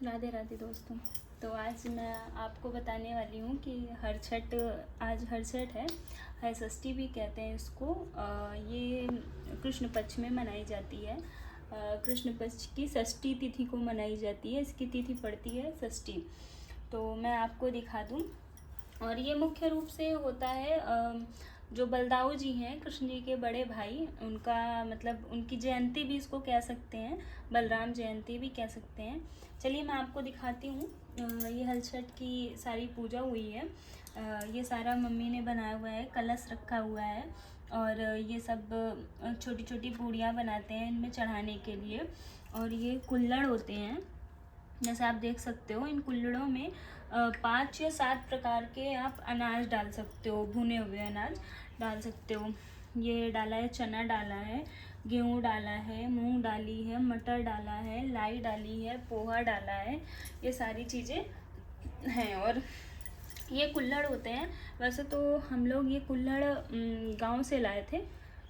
राधे राधे दोस्तों। तो आज मैं आपको बताने वाली हूँ कि हरछठ, आज हरछठ है, हर षष्ठी भी कहते हैं इसको। ये कृष्ण पक्ष में मनाई जाती है। कृष्ण पक्ष की षष्ठी तिथि को मनाई जाती है। इसकी तिथि पड़ती है षष्ठी। तो मैं आपको दिखा दूँ। और ये मुख्य रूप से होता है जो बलदाऊ जी हैं, कृष्ण जी के बड़े भाई, उनका मतलब उनकी जयंती भी इसको कह सकते हैं, बलराम जयंती भी कह सकते हैं। चलिए मैं आपको दिखाती हूँ। ये हलछठ की सारी पूजा हुई है। ये सारा मम्मी ने बनाया हुआ है, कलश रखा हुआ है और ये सब छोटी छोटी पूड़ियाँ बनाते हैं इनमें चढ़ाने के लिए। और ये कुल्हड़ होते हैं, जैसे आप देख सकते हो। इन कुल्हड़ों में 5 या 7 प्रकार के आप अनाज डाल सकते हो, भुने हुए अनाज डाल सकते हो। ये डाला है, चना डाला है, गेहूँ डाला है, मूंग डाली है, मटर डाला है, लाई डाली है, पोहा डाला है। ये सारी चीज़ें हैं। और ये कुल्हड़ होते हैं। वैसे तो हम लोग ये कुल्हड़ गांव से लाए थे,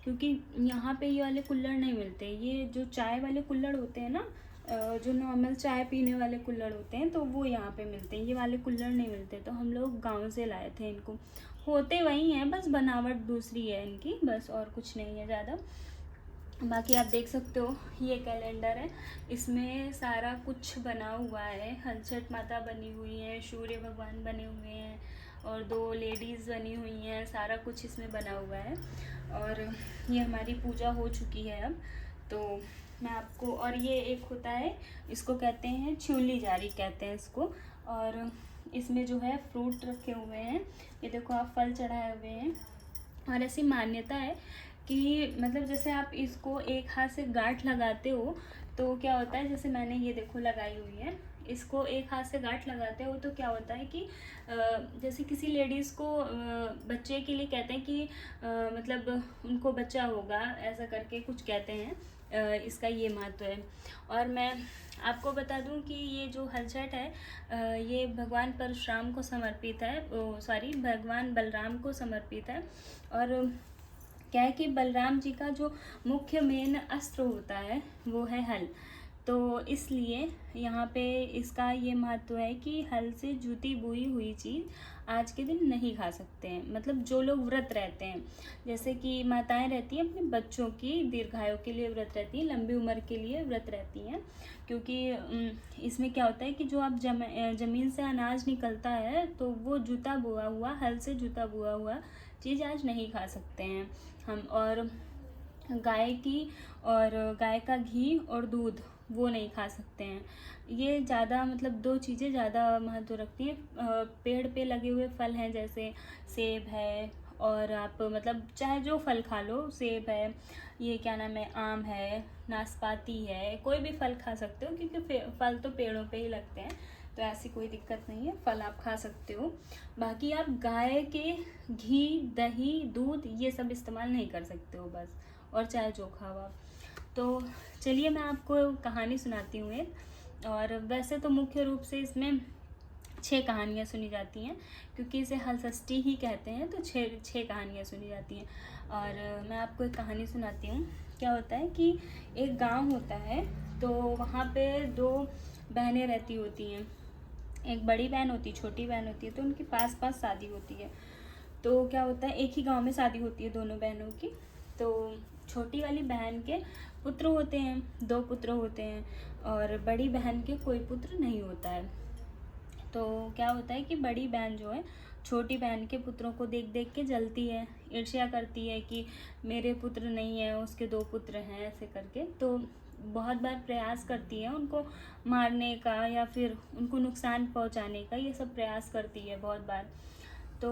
क्योंकि यहाँ पे ये वाले कुल्हड़ नहीं मिलते। ये जो चाय वाले कुल्हड़ होते हैं ना, जो नॉर्मल चाय पीने वाले कुल्हड़ होते हैं, तो वो यहाँ पे मिलते हैं। ये वाले कुल्हड़ नहीं मिलते, तो हम लोग गांव से लाए थे इनको। होते वही हैं, बस बनावट दूसरी है इनकी, बस और कुछ नहीं है ज़्यादा। बाकी आप देख सकते हो, ये कैलेंडर है, इसमें सारा कुछ बना हुआ है। हलछठ माता बनी हुई है, सूर्य भगवान बने हुए हैं और 2 लेडीज़ बनी हुई हैं। सारा कुछ इसमें बना हुआ है। और ये हमारी पूजा हो चुकी है अब। तो मैं आपको, और ये एक होता है, इसको कहते हैं छिउली जारी कहते हैं इसको। और इसमें जो है फ्रूट रखे हुए हैं, ये देखो आप, फल चढ़ाए हुए हैं। और ऐसी मान्यता है कि मतलब जैसे आप इसको एक हाथ से गांठ लगाते हो तो क्या होता है, जैसे मैंने ये देखो लगाई हुई है, इसको एक हाथ से गांठ लगाते हो तो क्या होता है कि जैसे किसी लेडीज़ को बच्चे के लिए कहते हैं कि मतलब उनको बच्चा होगा, ऐसा करके कुछ कहते हैं। इसका ये महत्व है। और मैं आपको बता दूं कि ये जो हलछठ है, ये भगवान परशुराम को समर्पित है, सॉरी, भगवान बलराम को समर्पित है। और क्या है कि बलराम जी का जो मुख्य मेन अस्त्र होता है वो है हल। तो इसलिए यहाँ पे इसका ये महत्व है कि हल से जुती बुई हुई चीज़ आज के दिन नहीं खा सकते हैं। मतलब जो लोग व्रत रहते हैं, जैसे कि माताएं रहती हैं अपने बच्चों की दीर्घायु के लिए व्रत रहती हैं, लंबी उम्र के लिए व्रत रहती हैं। क्योंकि इसमें क्या होता है कि जो आप ज़मीन से अनाज निकलता है, तो वो जुता बुआ हुआ, हल से जुता बुआ हुआ चीज़ आज नहीं खा सकते हैं हम। और गाय की, और गाय का घी और दूध, वो नहीं खा सकते हैं। ये ज़्यादा मतलब 2 चीज़ें ज़्यादा महत्व रखती हैं। पेड़ पे लगे हुए फल हैं, जैसे सेब है, और आप मतलब चाहे जो फल खा लो, सेब है, ये क्या नाम है, आम है, नाशपाती है, कोई भी फल खा सकते हो, क्योंकि फल तो पेड़ों पे ही लगते हैं, तो ऐसी कोई दिक्कत नहीं है, फल आप खा सकते हो। बाकी आप गाय के घी, दही, दूध ये सब इस्तेमाल नहीं कर सकते हो बस, और चाहे जो खाओ आप। तो चलिए मैं आपको कहानी सुनाती हूँ एक। और वैसे तो मुख्य रूप से इसमें 6 कहानियाँ सुनी जाती हैं, क्योंकि इसे हलषष्ठी ही कहते हैं, तो 6 कहानियाँ सुनी जाती हैं। और मैं आपको एक कहानी सुनाती हूँ। क्या होता है कि एक गांव होता है, तो वहाँ पे 2 बहनें रहती होती हैं। एक बड़ी बहन होती है, छोटी बहन होती है, तो उनकी पास पास शादी होती है। तो क्या होता है, एक ही गांव में शादी होती है दोनों बहनों की। तो छोटी वाली बहन के पुत्र होते हैं, 2 पुत्र होते हैं, और बड़ी बहन के कोई पुत्र नहीं होता है। तो क्या होता है कि बड़ी बहन जो है, छोटी बहन के पुत्रों को देख देख के जलती है, ईर्ष्या करती है कि मेरे पुत्र नहीं है, उसके 2 पुत्र हैं, ऐसे करके। तो बहुत बार प्रयास करती है उनको मारने का या फिर उनको नुकसान पहुंचाने का, ये सब प्रयास करती है बहुत बार। तो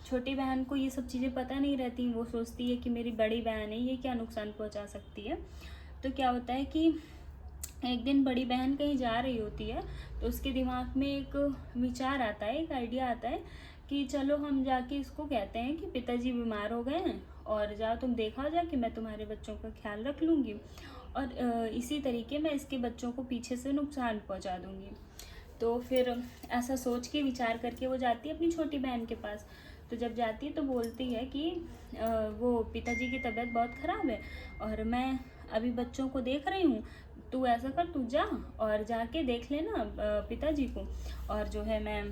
छोटी बहन को ये सब चीज़ें पता नहीं रहती, वो सोचती है कि मेरी बड़ी बहन है, ये क्या नुकसान पहुंचा सकती है। तो क्या होता है कि एक दिन बड़ी बहन कहीं जा रही होती है, तो उसके दिमाग में एक विचार आता है, एक आइडिया आता है कि चलो हम जाके इसको कहते हैं कि पिताजी बीमार हो गए हैं, और जाओ तुम देखा जाके, मैं तुम्हारे बच्चों का ख्याल रख लूँगी, और इसी तरीके मैं इसके बच्चों को पीछे से नुकसान पहुंचा दूँगी। तो फिर ऐसा सोच के, विचार करके वो जाती है अपनी छोटी बहन के पास। तो जब जाती है तो बोलती है कि वो पिताजी की तबीयत बहुत ख़राब है, और मैं अभी बच्चों को देख रही हूँ, तू ऐसा कर, तू जा और जाके देख लेना पिताजी को, और जो है मैं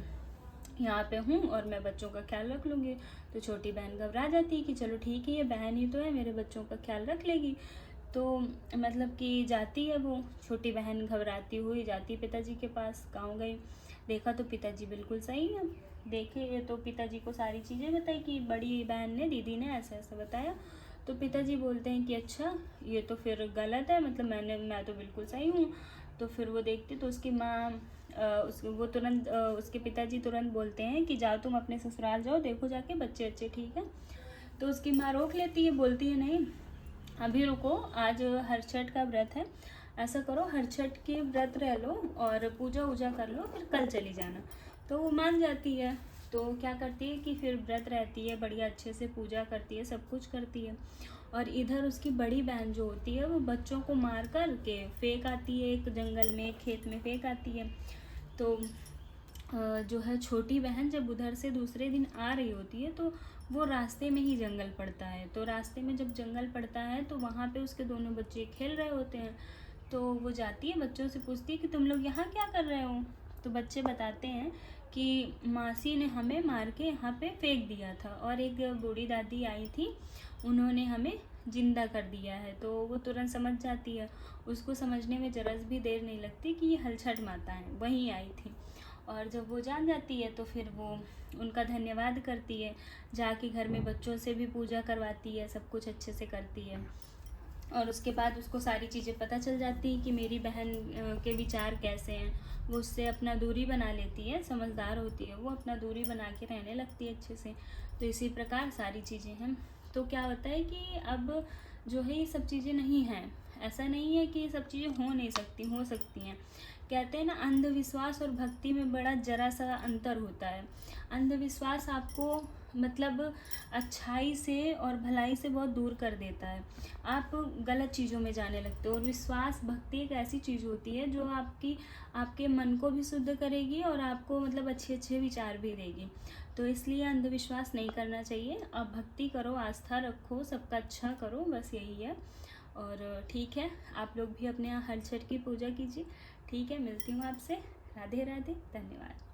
यहाँ पे हूँ और मैं बच्चों का ख्याल रख लूँगी। तो छोटी बहन घबरा जाती है कि चलो ठीक है, ये बहन ही तो है, मेरे बच्चों का ख्याल रख लेगी। तो मतलब कि जाती है वो छोटी बहन, घबराती हुई जाती है पिताजी के पास। गाँव गई, देखा तो पिताजी बिल्कुल सही है। देखे तो पिताजी को सारी चीज़ें बताई कि बड़ी बहन ने, दीदी ने ऐसा ऐसा बताया। तो पिताजी बोलते हैं कि अच्छा, ये तो फिर गलत है, मतलब मैं तो बिल्कुल सही हूँ। तो फिर वो देखती तो उसकी माँ उसके पिताजी तुरंत बोलते हैं कि जाओ तुम अपने ससुराल जाओ, देखो जाके बच्चे अच्छे ठीक है। तो उसकी माँ रोक लेती है, बोलती है नहीं अभी रुको, आज हर छठ का व्रत है, ऐसा करो हर छठ के व्रत रह लो और पूजा वूजा कर लो, फिर कल चली जाना। तो वो मान जाती है। तो क्या करती है कि फिर व्रत रहती है, बढ़िया अच्छे से पूजा करती है, सब कुछ करती है। और इधर उसकी बड़ी बहन जो होती है वो बच्चों को मार कर के फेंक आती है, एक जंगल में, एक खेत में फेंक आती है। तो जो है छोटी बहन जब उधर से दूसरे दिन आ रही होती है तो वो रास्ते में ही जंगल पड़ता है। तो रास्ते में जब जंगल पड़ता है तो वहाँ पे उसके दोनों बच्चे खेल रहे होते हैं। तो वो जाती है, बच्चों से पूछती है कि तुम लोग यहाँ क्या कर रहे हो। तो बच्चे बताते हैं कि मासी ने हमें मार के यहाँ पे फेंक दिया था और एक बूढ़ी दादी आई थी, उन्होंने हमें जिंदा कर दिया है। तो वो तुरंत समझ जाती है, उसको समझने में जरा भी देर नहीं लगती कि ये हलछट माता है, वहीं आई थी। और जब वो जान जाती है तो फिर वो उनका धन्यवाद करती है, जाके घर में बच्चों से भी पूजा करवाती है, सब कुछ अच्छे से करती है। और उसके बाद उसको सारी चीज़ें पता चल जाती है कि मेरी बहन के विचार कैसे हैं। वो उससे अपना दूरी बना लेती है, समझदार होती है वो, अपना दूरी बना के रहने लगती है अच्छे से। तो इसी प्रकार सारी चीज़ें हैं। तो क्या होता है कि अब जो है ये सब चीज़ें नहीं हैं, ऐसा नहीं है कि ये सब चीज़ें हो नहीं सकती, हो सकती हैं। कहते हैं ना, अंधविश्वास और भक्ति में बड़ा जरा सा अंतर होता है। अंधविश्वास आपको मतलब अच्छाई से और भलाई से बहुत दूर कर देता है, आप गलत चीज़ों में जाने लगते हो। और विश्वास, भक्ति एक ऐसी चीज़ होती है जो आपके मन को भी शुद्ध करेगी और आपको मतलब अच्छे अच्छे विचार भी देगी। तो इसलिए अंधविश्वास नहीं करना चाहिए, आप भक्ति करो, आस्था रखो, सबका अच्छा करो, बस यही है। और ठीक है, आप लोग भी अपने यहाँ हर छठ की पूजा कीजिए। ठीक है, मिलती हूँ आपसे। राधे राधे, धन्यवाद।